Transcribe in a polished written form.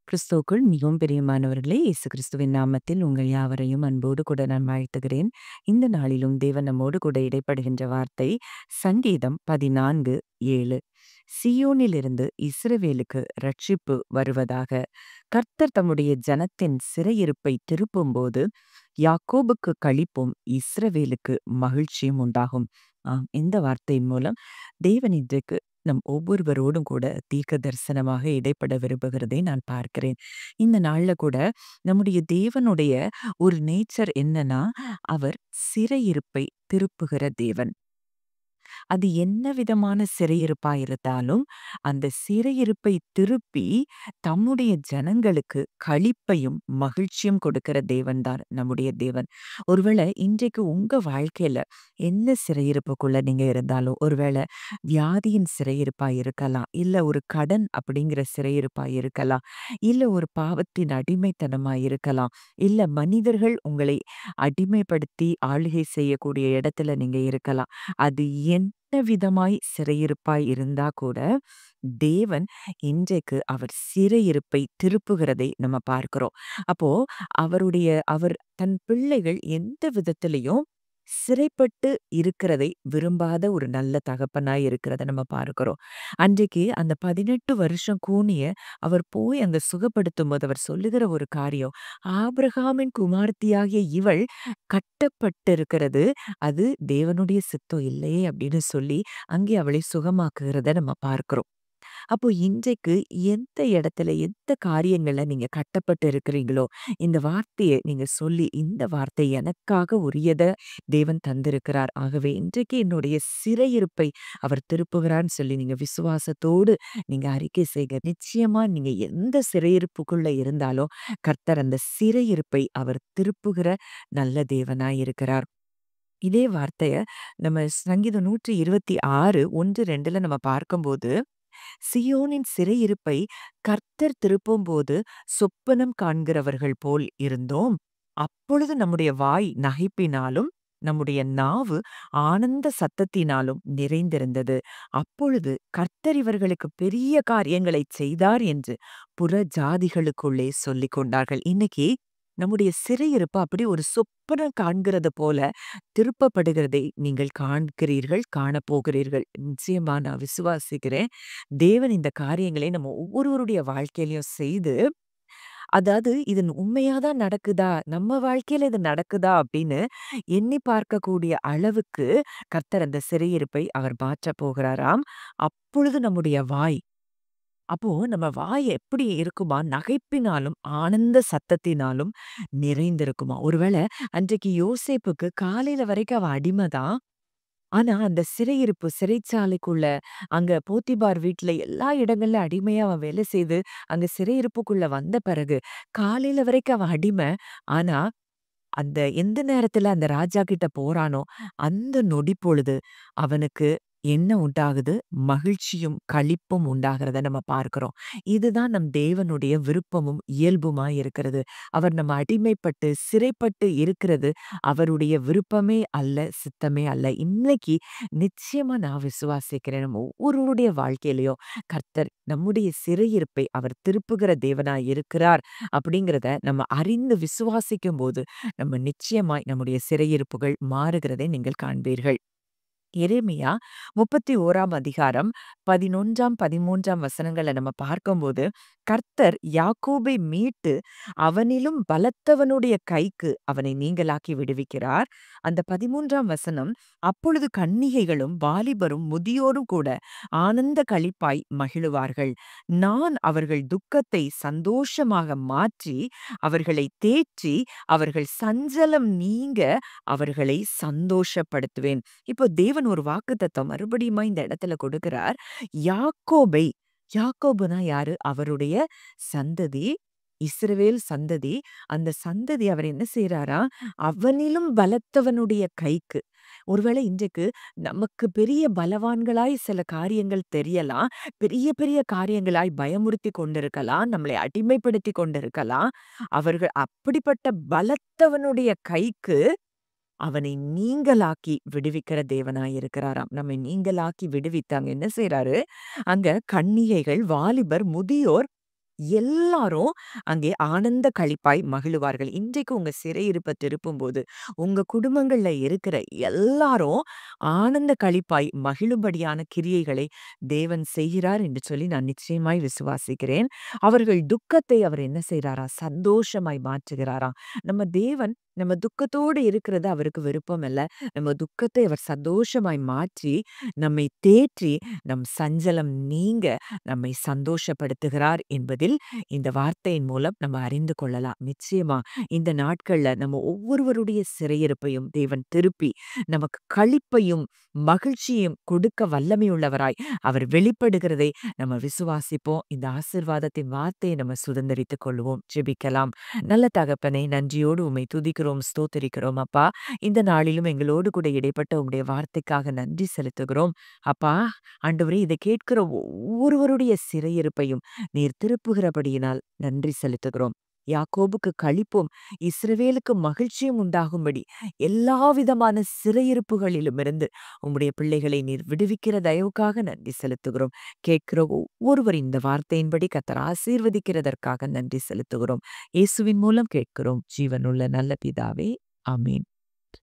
கிறிஸ்துவுக்குள் மிகவும் பிரியமானவர்களே, இயேசு கிறிஸ்துவின் நாமத்தில் உங்கள் யாவரையும் அன்போடு கூட நான் வாழ்த்துகிறேன். இந்த நாளிலும் தேவன் நம்மோடு கூட இடைப்படுகின்ற வார்த்தை சங்கீதம் 14:7. சீயோனிலிருந்து இஸ்ரவேலுக்கு இரட்சிப்பு வருவதாக. கர்த்தர் தம்முடைய ஜனத்தின் சிறையிருப்பை திருப்பும்போது, யாக்கோபுக்கு களிப்பும் இஸ்ரவேலுக்கு மகிழ்ச்சியும் உண்டாகும். இந்த வார்த்தையின் மூலம் தேவன் இன்றைக்கு நம் ஒவ்வொருவரோடும் கூட தீர்க்க தரிசனமாக இடைப்பட விரும்புகிறதை நான் பார்க்கிறேன். இந்த நாள்ல கூட நம்முடைய தேவனுடைய ஒரு நேச்சர் என்னன்னா, அவர் சிறையிருப்பை திருப்புகிற தேவன். அது என்ன விதமான சிறையிருப்பா இருந்தாலும், அந்த சிறையிருப்பை திருப்பி தம்முடைய ஜனங்களுக்கு களிப்பையும், மகிழ்ச்சியும் கொடுக்கிற தேவன் தான் நம்முடைய தேவன். ஒருவேளை இன்றைக்கு உங்க வாழ்க்கையில என்ன சிறையிருப்புக்குள்ள நீங்க இருந்தாலும், ஒருவேளை வியாதியின் சிறையிருப்பா இருக்கலாம், இல்ல ஒரு கடன் அப்படிங்கிற சிறையிருப்பா இருக்கலாம், இல்ல ஒரு பாவத்தின் அடிமைத்தனமா இருக்கலாம், இல்ல மனிதர்கள் உங்களை அடிமைப்படுத்தி ஆளுகை செய்யக்கூடிய இடத்துல நீங்க இருக்கலாம். அது என்ன விதமாய் சிறையிருப்பாய் இருந்தா கூட, தேவன் இன்றைக்கு அவர் சிறையிருப்பை திருப்புகிறதை நம்ம பார்க்கிறோம். அப்போ அவர் தன் பிள்ளைகள் எந்த விதத்திலயும் சிறைப்பட்டு இருக்கிறதை விரும்பாத ஒரு நல்ல தகப்பனாய் இருக்கிறத நம்ம பார்க்கிறோம். அன்றைக்கு அந்த 18 வருஷம் கூனிய அவர் போய் அங்க சுகப்படுத்தும்போது அவர் சொல்லுகிற ஒரு காரியம், ஆபிரகாமின் குமாரத்தியாகிய இவள் கட்டப்பட்டிருக்கிறது, அது தேவனுடைய சித்தம் இல்லையே அப்படின்னு சொல்லி அங்கே அவளை சுகமாக்குகிறத நம்ம பார்க்கிறோம். அப்போ இன்றைக்கு எந்த இடத்துல, எந்த காரியங்கள்ல நீங்க கட்டப்பட்டு இருக்கிறீங்களோ, இந்த வார்த்தைய நீங்க சொல்லி, இந்த வார்த்தை எனக்காக உரியத தேவன் தந்திருக்கிறார். ஆகவே இன்றைக்கு என்னுடைய சிறையிருப்பை அவர் திருப்புகிறார்ன்னு சொல்லி நீங்க விசுவாசத்தோடு நீங்க அறிக்கை செய்க. நிச்சயமா நீங்க எந்த சிறையிருப்புக்குள்ள இருந்தாலும், கர்த்தர் அந்த சிறையிருப்பை அவர் திருப்புகிற நல்ல தேவனாய் இருக்கிறார். இதே வார்த்தைய நம்ம சங்கீதம் 126 1, 2ல நம்ம பார்க்கும்போது, சியோனின் சிறையிருப்பை கர்த்தர் திருப்பும்போது சொப்பனம் காண்கிறவர்கள் போல் இருந்தோம். அப்பொழுது நம்முடைய வாய் நகைப்பினாலும் நம்முடைய நாவு ஆனந்த சத்தத்தினாலும் நிறைந்திருந்தது. அப்பொழுது கர்த்தர் இவர்களுக்கு பெரிய காரியங்களைச் செய்தார் என்று புற ஜாதிகளுக்குள்ளே சொல்லிக் கொண்டார்கள். இன்னைக்கு நம்முடைய சிறையிருப்பு அப்படி ஒரு சொப்பனம் காண்கிறது போல திருப்பப்படுகிறதை நீங்கள் காண்கிறீர்கள், காணப்போகிறீர்கள். நிச்சயமா நான் விசுவாசிக்கிறேன். தேவன் இந்த காரியங்களை நம்ம ஒவ்வொருவருடைய வாழ்க்கையிலயும் செய்து, அதாவது இது உண்மையா தான் நடக்குதா? நம்ம வாழ்க்கையில இது நடக்குதா? அப்படின்னு எண்ணி பார்க்கக்கூடிய அளவுக்கு கர்த்தர் அந்த சிறையிருப்பை அவர் மாற்றப் போகிறாராம். அப்பொழுது நம்முடைய வாய் அப்போ நம்ம வாய் எப்படி இருக்குமா? நகைப்பினாலும், ஆனந்த சத்தத்தினாலும் நிறைந்திருக்குமா? ஒருவேளை அன்றைக்கு யோசேப்புக்கு காலையில வரைக்கும் அவன் அடிமை தான். ஆனா, அந்த சிறையிருப்பு சிறைச்சாலைக்குள்ள, அங்க போத்திபார் வீட்ல எல்லா இடங்கள்ல அடிமையா அவன் வேலை செய்து, அங்க சிறையிருப்புக்குள்ள வந்த பிறகு, காலையில வரைக்கும் அவன் அடிமை. ஆனா, அந்த எந்த நேரத்துல அந்த ராஜா கிட்ட போறானோ, அந்த நொடி பொழுது அவனுக்கு என்ன உண்டாகுது? மகிழ்ச்சியும், களிப்பும் உண்டாகிறத நம்ம பார்க்கிறோம். இதுதான் நம் தேவனுடைய விருப்பமும், இயல்புமாய் இருக்கிறது. அவர் நம்ம அடிமைப்பட்டு, சிறைப்பட்டு இருக்கிறது அவருடைய விருப்பமே அல்ல, சித்தமே அல்ல. இன்னைக்கு நிச்சயமா நான் விசுவாசிக்கிறேன். நம்ம ஒவ்வொருவருடைய வாழ்க்கையிலயும் கர்த்தர் நம்முடைய சிறையிருப்பை அவர் திருப்புகிற தேவனாய் இருக்கிறார் அப்படிங்கிறத நம்ம அறிந்து விசுவாசிக்கும்போது, நம்ம நிச்சயமாய் நம்முடைய சிறையிருப்புகள் மாறுகிறதை நீங்கள் காண்பீர்கள். எரேமியா 31ஆம் அதிகாரம் 11, 13 வசனங்கள நம்ம பார்க்கும்போது, கர்த்தர் யாக்கோபை மீட்டு அவனிலும் பலத்தவனுடைய கைக்கு அவனை நீங்கலாக்கி விடுவிக்கிறார். அந்த 13ஆம் வசனம், அப்பொழுது கன்னிகைகளும் வாலிபரும் முதியோரும் கூட ஆனந்த களிப்பாய் மகிழுவார்கள். நான் அவர்கள் துக்கத்தை சந்தோஷமாக மாற்றி அவர்களை தேற்றி அவர்கள் சஞ்சலம் நீங்க அவர்களை சந்தோஷப்படுத்துவேன். இப்போ தேவன் ஒரு வாக்குத்தத்தம் மறுபடியுமா இந்த இடத்துல கொடுக்கிறார். யாக்கோபை யாக்கோபுனா யாரு? அவருடைய சந்ததி. இஸ்ரவேல் சந்ததி. அந்த சந்ததி அவர் என்ன செய்றாரா? அவனிலும் பலத்தவனுடைய கைக்கு. ஒருவேளை இன்றைக்கு நமக்கு பெரிய பலவான்களாய் சில காரியங்கள் தெரியலாம். பெரிய பெரிய காரியங்களாய் பயமுறுத்தி கொண்டிருக்கலாம். நம்மளை அடிமைப்படுத்தி கொண்டிருக்கலாம். அவர்கள் அப்படிப்பட்ட பலத்தவனுடைய கைக்கு அவனை நீங்கலாக்கி விடுவிக்கிற தேவனாய் இருக்கிறாராம். நம்மை நீங்கலாக்கி விடுவித்து அங்க என்ன செய்றாரு? அங்க கன்னிகைகள், வாலிபர், முதியோர் எல்லாரும் அங்கே ஆனந்த களிப்பாய் மகிழுவார்கள். இன்றைக்கு உங்க சிறையிருப்ப திருப்பும்போது, உங்க குடும்பங்கள்ல இருக்கிற எல்லாரும் ஆனந்த களிப்பாய் மகிழும்படியான கிரியைகளை தேவன் செய்கிறார் என்று சொல்லி நான் நிச்சயமாய் விசுவாசிக்கிறேன். அவர்கள் துக்கத்தை அவர் என்ன செய்றாரா? சந்தோஷமாய் மாற்றுகிறாராம். நம்ம தேவன் நம்ம துக்கத்தோடு இருக்கிறது அவருக்கு விருப்பம் இல்ல. நம்ம துக்கத்தை அவர் சந்தோஷமாய் மாற்றி, நம்மை தேற்றி, நம் சஞ்சலம் நீங்க நம்மை சந்தோஷப்படுத்துகிறார் என்பதில் இந்த வார்த்தையின் மூலம் நம்ம அறிந்து கொள்ளலாம். நிச்சயமா இந்த நாட்கள்ல நம்ம ஒவ்வொருவருடைய சிறையிருப்பையும் தேவன் திருப்பி, நமக்கு களிப்பையும், மகிழ்ச்சியும் கொடுக்க வல்லமையுள்ளவராய் அவர் வெளிப்படுகிறதை நம்ம விசுவாசிப்போம். இந்த ஆசீர்வாதத்தின் வார்த்தையை நம்ம சுதந்தரித்துக் கொள்வோம். ஜெபிக்கலாம். நல்ல தகப்பனே, நன்றியோடு உம்மை துதிக்கிறோம், ஸ்தோத்திரிக்கிறோம் அப்பா. இந்த நாளிலும் எங்களோடு கூட இடைப்பட்ட உம்முடைய வார்த்தைக்காக நன்றி செலுத்துகிறோம். அப்பா, ஆண்டவரே, இதை கேட்கிற ஒவ்வொருவருடைய சிறையிருப்பையும் நீர் திருப்புகிறபடியினால் நன்றி செலுத்துகிறோம். யாக்கோபுக்கு களிப்பும் இஸ்ரவேலுக்கு மகிழ்ச்சியும் உண்டாகும்படி எல்லா விதமான சிறையிருப்புகளிலுமிருந்து உம்முடைய பிள்ளைகளை நீர் விடுவிக்கிற தயவுக்காக நன்றி செலுத்துகிறோம். கேட்கிற ஒவ்வொருவர் இந்த வார்த்தையின்படி கர்த்தர் ஆசீர்வதிக்கிறதற்காக நன்றி செலுத்துகிறோம். இயேசுவின் மூலம் கேட்கிறோம். ஜீவனுள்ள நல்ல பிதாவே, ஆமென்.